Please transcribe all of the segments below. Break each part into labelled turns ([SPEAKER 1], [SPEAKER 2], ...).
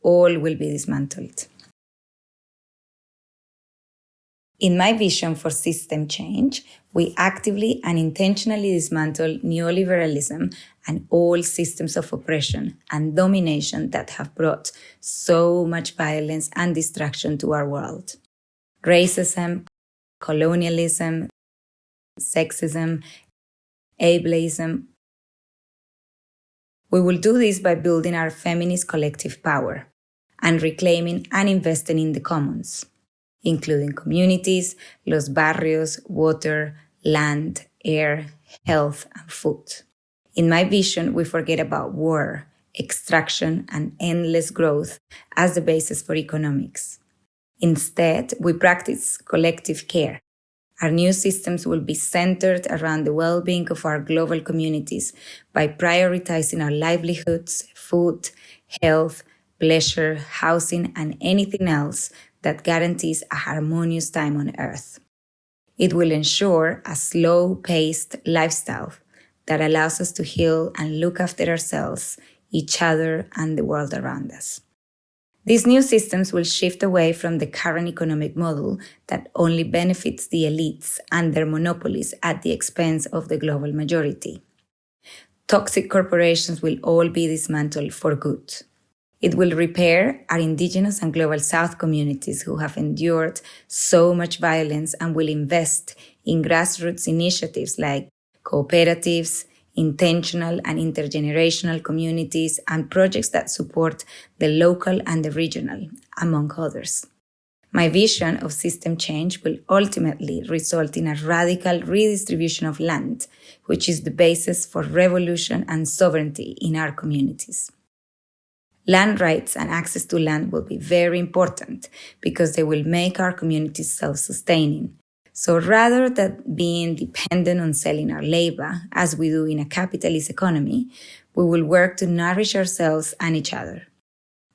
[SPEAKER 1] all will be dismantled. In my vision for system change, we actively and intentionally dismantle neoliberalism and all systems of oppression and domination that have brought so much violence and destruction to our world. Racism, colonialism, sexism, ableism. We will do this by building our feminist collective power and reclaiming and investing in the commons, including communities, los barrios, water, land, air, health, and food. In my vision, we forget about war, extraction, and endless growth as the basis for economics. Instead, we practice collective care. Our new systems will be centered around the well-being of our global communities by prioritizing our livelihoods, food, health, pleasure, housing, and anything else that guarantees a harmonious time on Earth. It will ensure a slow-paced lifestyle that allows us to heal and look after ourselves, each other, and the world around us. These new systems will shift away from the current economic model that only benefits the elites and their monopolies at the expense of the global majority. Toxic corporations will all be dismantled for good. It will repair our indigenous and global South communities who have endured so much violence and will invest in grassroots initiatives like cooperatives, intentional and intergenerational communities, and projects that support the local and the regional, among others. My vision of system change will ultimately result in a radical redistribution of land, which is the basis for revolution and sovereignty in our communities. Land rights and access to land will be very important because they will make our communities self-sustaining. So rather than being dependent on selling our labor, as we do in a capitalist economy, we will work to nourish ourselves and each other.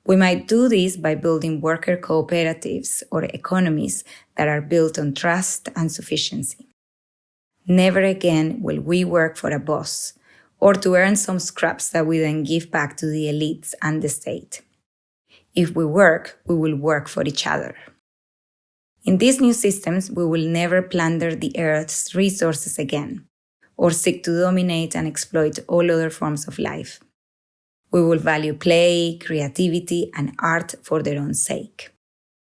[SPEAKER 1] We might do this by building worker cooperatives or economies that are built on trust and sufficiency. Never again will we work for a boss or to earn some scraps that we then give back to the elites and the state. If we work, we will work for each other. In these new systems, we will never plunder the Earth's resources again, or seek to dominate and exploit all other forms of life. We will value play, creativity, and art for their own sake.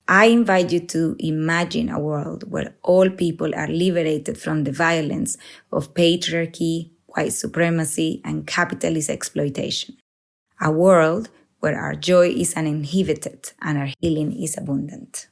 [SPEAKER 1] I invite you to imagine a world where all people are liberated from the violence of patriarchy, white supremacy, and capitalist exploitation. A world where our joy is uninhibited and our healing is abundant.